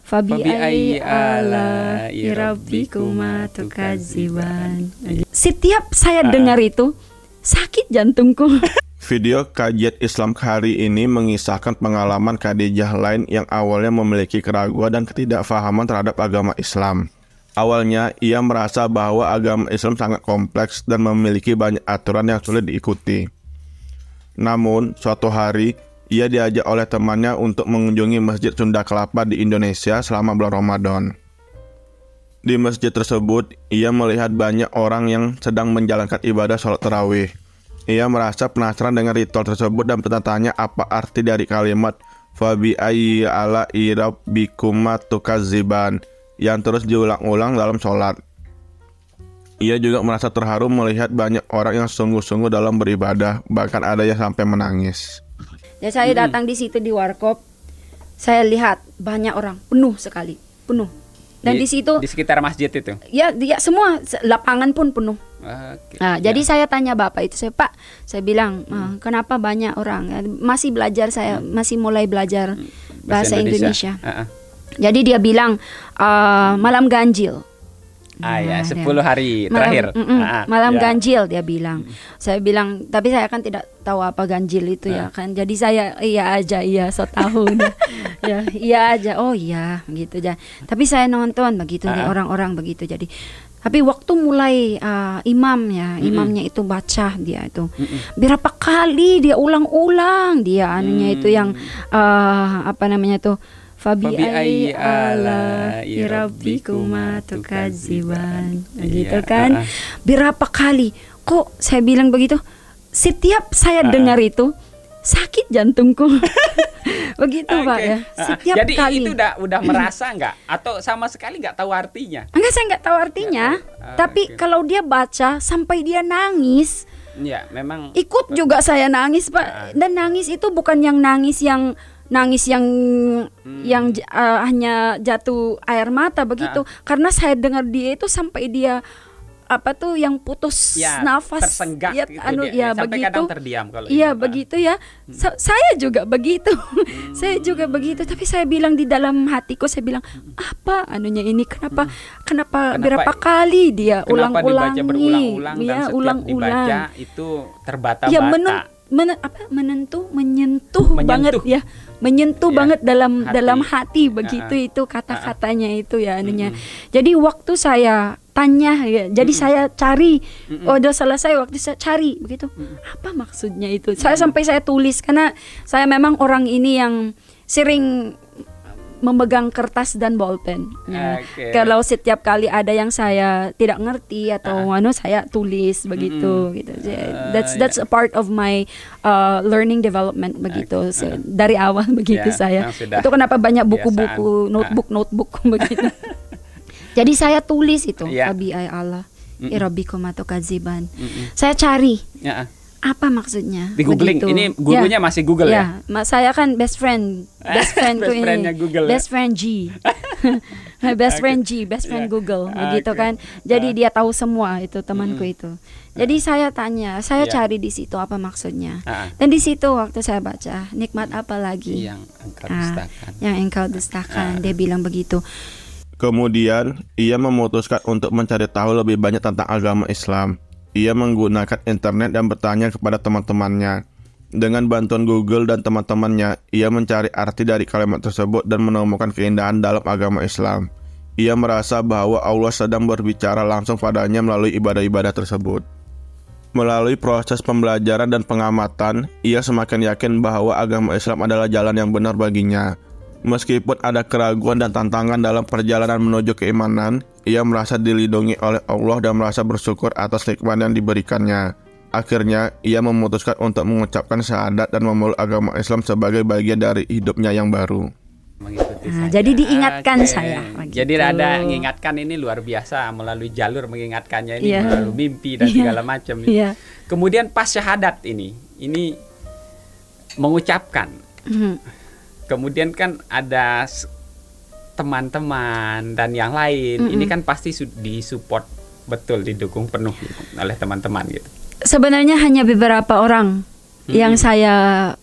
Fabi ayyi ala'i rabbikuma tukadziban. Setiap saya dengar itu sakit jantungku. Video kajian Islam hari ini mengisahkan pengalaman Khadijah lain yang awalnya memiliki keraguan dan ketidakfahaman terhadap agama Islam. Awalnya, ia merasa bahwa agama Islam sangat kompleks dan memiliki banyak aturan yang sulit diikuti. Namun, suatu hari, ia diajak oleh temannya untuk mengunjungi Masjid Sunda Kelapa di Indonesia selama bulan Ramadan. Di masjid tersebut, ia melihat banyak orang yang sedang menjalankan ibadah sholat tarawih. Ia merasa penasaran dengan ritual tersebut dan bertanya apa arti dari kalimat Fabi ayyi ala'i rabbikuma tukadziban yang terus diulang-ulang dalam sholat. Ia juga merasa terharu melihat banyak orang yang sungguh-sungguh dalam beribadah, bahkan ada yang sampai menangis. Ya, saya datang di situ di warkop, saya lihat banyak orang, penuh sekali, penuh. Dan di situ di sekitar masjid itu. Ya, semua lapangan pun penuh. Okay. Nah, jadi saya tanya bapak itu, Pak, saya bilang, kenapa banyak orang? Masih belajar, saya masih mulai belajar bahasa Indonesia. Jadi dia bilang malam ganjil. Ya, 10 hari terakhir. Malam ganjil dia bilang. Saya bilang, tapi saya kan tidak tahu apa ganjil itu ya kan. Jadi saya iya aja, so tahu. Ya, iya aja. Oh iya, gitu aja. Tapi saya nonton begitu ya, orang-orang begitu. Jadi tapi waktu mulai imamnya itu baca dia itu. Berapa kali dia ulang-ulang dia anunya itu yang apa namanya itu? Fabi ayyi ala'i rabbikuma tukadziban. Gitu kan. Berapa kali? Kok saya bilang begitu? Setiap saya dengar itu sakit jantungku. Begitu Pak ya. Setiap jadi kali. Itu udah merasa nggak? Atau sama sekali nggak tahu artinya? Enggak, saya nggak tahu artinya. Tapi kalau dia baca sampai dia nangis, ya memang ikut juga saya nangis Pak. Dan nangis itu bukan yang nangis yang hanya jatuh air mata begitu. Karena saya dengar dia itu sampai dia apa tuh yang putus nafas, tersenggak ya, gitu sampai begitu. Kadang terdiam kalau begitu ya. Saya juga begitu. Saya juga begitu. Tapi saya bilang di dalam hatiku, saya bilang apa anunya ini? Kenapa berapa kali dia ulang-ulangi? Dibaca berulang-ulang dan setiap ulang-ulang dibaca itu terbata-bata. Ya, menyentuh banget ya, menyentuh banget dalam hati begitu itu kata-katanya itu ya anunya. Jadi waktu saya tanya ya, jadi saya cari, udah selesai waktu saya cari begitu, apa maksudnya itu? Sampai saya tulis karena saya memang orang ini yang sering memegang kertas dan bolpen. Kalau setiap kali ada yang saya tidak ngerti atau saya tulis begitu gitu. That's a part of my learning development begitu. Dari awal begitu saya. Itu kenapa banyak buku-buku, notebook begitu. Jadi saya tulis itu Fabi ayyi ala'i rabbikuma tukadziban. Saya cari. Apa maksudnya? Di googling. Begitu. Ini gurunya masih Google ya? Saya kan best friendku ini. Google, best friend G. best friend Google begitu kan. Jadi dia tahu semua itu temanku itu. Jadi saya tanya, saya cari di situ apa maksudnya. Dan di situ waktu saya baca, nikmat apa lagi yang engkau dustakan. Yang engkau dustakan. Dia bilang begitu. Kemudian ia memutuskan untuk mencari tahu lebih banyak tentang agama Islam. Ia menggunakan internet dan bertanya kepada teman-temannya. Dengan bantuan Google dan teman-temannya, ia mencari arti dari kalimat tersebut dan menemukan keindahan dalam agama Islam. Ia merasa bahwa Allah sedang berbicara langsung padanya melalui ibadah-ibadah tersebut. Melalui proses pembelajaran dan pengamatan, ia semakin yakin bahwa agama Islam adalah jalan yang benar baginya. Meskipun ada keraguan dan tantangan dalam perjalanan menuju keimanan, ia merasa dilindungi oleh Allah dan merasa bersyukur atas nikmat yang diberikannya. Akhirnya, ia memutuskan untuk mengucapkan syahadat dan memeluk agama Islam sebagai bagian dari hidupnya yang baru. Jadi diingatkan saya. Jadi ada mengingatkan ini luar biasa melalui jalur mengingatkannya ini melalui mimpi dan segala macam. Kemudian pas syahadat ini mengucapkan. Kemudian kan ada teman-teman dan yang lain. Ini kan pasti disupport betul, didukung penuh oleh teman-teman gitu. Sebenarnya hanya beberapa orang yang saya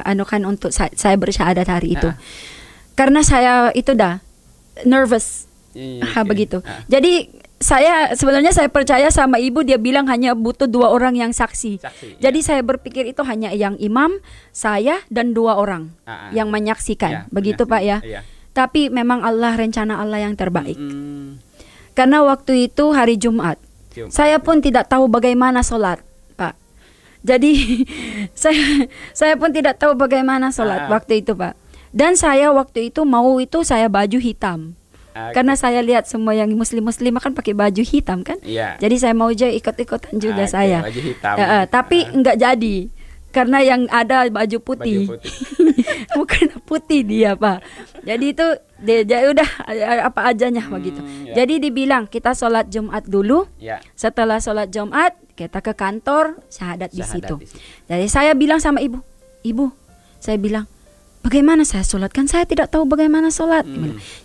anukan untuk saya bersyahadat hari itu. karena saya itu dah nervous. Begitu. Jadi sebenarnya saya percaya sama ibu, dia bilang hanya butuh 2 orang yang saksi. Jadi saya berpikir itu hanya yang imam, saya dan 2 orang yang menyaksikan. Begitu Pak ya. Tapi memang rencana Allah yang terbaik. Karena waktu itu hari Jumat. Saya pun tidak tahu bagaimana sholat, Pak. Jadi saya pun tidak tahu bagaimana sholat waktu itu, Pak. Dan saya waktu itu saya baju hitam. Karena saya lihat semua yang muslim kan pakai baju hitam kan. Jadi saya mau ikut-ikutan juga saya. Baju hitam. Tapi enggak jadi. Karena yang ada baju putih. Bukan putih dia, Pak. Jadi itu dia udah apa ajanya begitu. Jadi dibilang kita sholat Jumat dulu. Setelah sholat Jumat kita ke kantor syahadat di situ. Jadi saya bilang sama ibu, saya bilang, bagaimana saya sholat? Kan saya tidak tahu bagaimana sholat.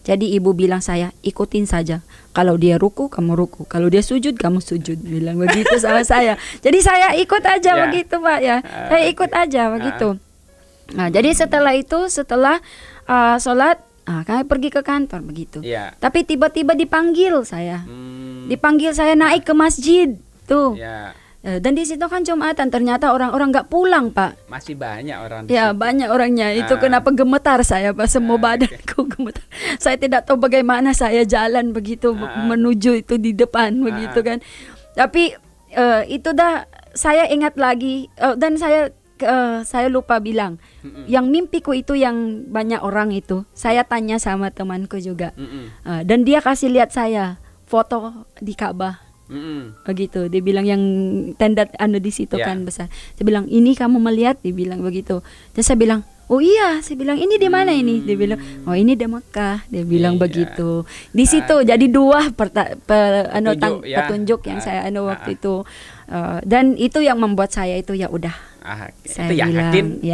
Jadi ibu bilang saya, ikutin saja. Kalau dia ruku, kamu ruku. Kalau dia sujud, kamu sujud. Bilang begitu sama saya. Jadi saya ikut aja begitu Pak ya. Saya ikut aja begitu. Nah, jadi setelah sholat, kami pergi ke kantor begitu. Tapi tiba-tiba dipanggil saya. Dipanggil saya naik ke masjid tuh. Dan di situ kan Jumatan, ternyata orang-orang nggak pulang Pak. Masih banyak orang. Banyak orangnya. Itu kenapa gemetar saya Pak, semua badanku gemetar. Saya tidak tahu bagaimana saya jalan begitu menuju itu di depan begitu kan. Tapi itu dah saya ingat lagi dan saya lupa bilang. Yang mimpiku itu yang banyak orang itu. Saya tanya sama temanku juga. Dan dia kasih lihat saya foto di Ka'bah. Begitu, dia bilang yang tenda di situ kan besar. Saya bilang ini kamu melihat, dia bilang begitu. Dan saya bilang, oh iya, saya bilang ini di mana ini? Dia bilang, oh ini di Mekah. Dia bilang begitu. Di situ jadi 2 petunjuk yang saya waktu itu. Dan itu yang membuat saya itu ya udah. Saya itu bilang, yakin.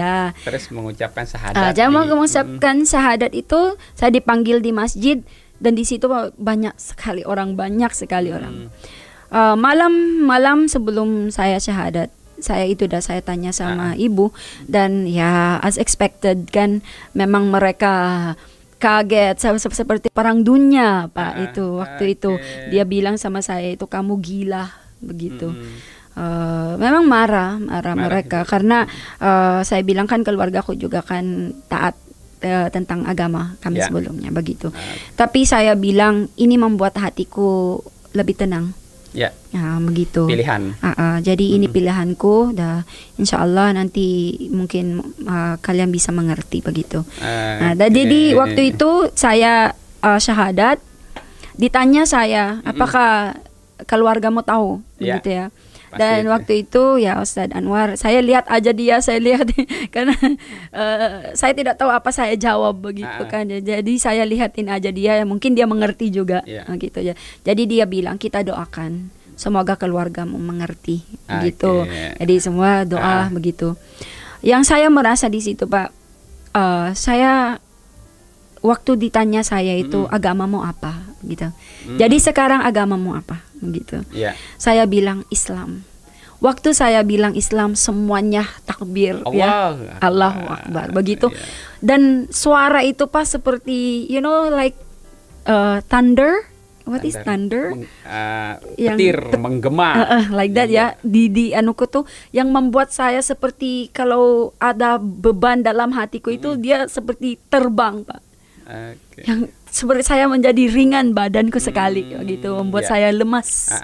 Terus mengucapkan syahadat. Saya mau mengucapkan syahadat itu, saya dipanggil di masjid. Dan di situ banyak sekali orang. Malam sebelum saya syahadat, saya tanya sama ibu, dan ya as expected kan, memang mereka kaget seperti perang dunia Pak. Itu waktu itu dia bilang sama saya itu, kamu gila begitu. Memang marah mereka karena saya bilang kan keluargaku juga kan taat tentang agama kami sebelumnya begitu. Tapi saya bilang ini membuat hatiku lebih tenang. Begitu. Pilihan. Jadi ini pilihanku. Insya Allah nanti mungkin kalian bisa mengerti begitu. Jadi waktu itu saya syahadat. Ditanya saya, apakah keluargamu tahu begitu ya? Dan waktu itu ya Ustadz Anwar, saya lihat aja dia, karena saya tidak tahu apa saya jawab begitu kan. Jadi saya lihatin aja dia, mungkin dia mengerti juga gitu ya. Jadi dia bilang kita doakan semoga keluargamu mengerti gitu. Jadi semua doa begitu. Yang saya merasa di situ Pak, saya waktu ditanya saya itu agamamu apa gitu. Jadi sekarang agamamu apa begitu. Saya bilang Islam. Waktu saya bilang Islam semuanya takbir Allahu Akbar begitu. Dan suara itu Pak seperti like thunder. What is thunder? Petir menggema. Like that ya. Di anuku tuh yang membuat saya seperti kalau ada beban dalam hatiku itu dia seperti terbang Pak. Yang seperti saya menjadi ringan badanku sekali begitu, membuat saya lemas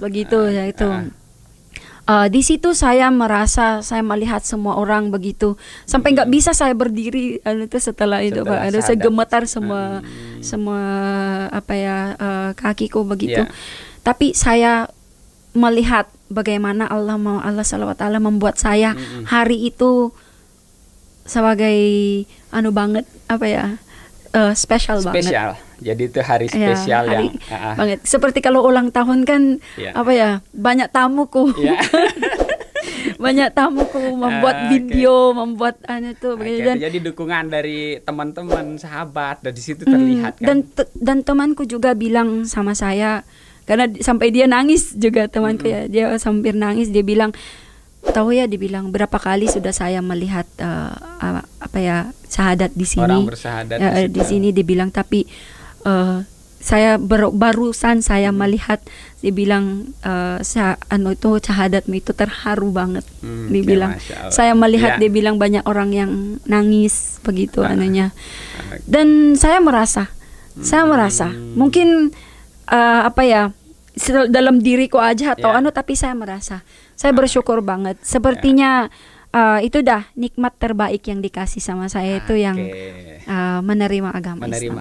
begitu ya itu. Di situ saya merasa, saya melihat semua orang begitu sampai nggak bisa saya berdiri itu setelah itu Pak. Saya gemetar semua kakiku begitu. Tapi saya melihat bagaimana Allah SWT membuat saya hari itu sebagai banget spesial banget. Jadi itu hari spesial banget. Seperti kalau ulang tahun kan banyak tamuku. Banyak tamuku membuat video, membuat jadi dukungan dari teman-teman, sahabat, dan di situ terlihat kan. Dan temanku juga bilang sama saya, karena sampai dia nangis juga temanku dia hampir nangis, dia bilang tahu ya, dibilang berapa kali sudah saya melihat syahadat di sini. Orang bersahadat di sini dibilang, tapi saya barusan saya melihat, dibilang itu syahadatmu itu terharu banget, dibilang. Saya melihat dibilang banyak orang yang nangis begitu anunya. Dan saya merasa mungkin dalam diriku aja atau tapi saya merasa, saya bersyukur banget. Sepertinya itu dah nikmat terbaik yang dikasih sama saya itu yang menerima agama Islam.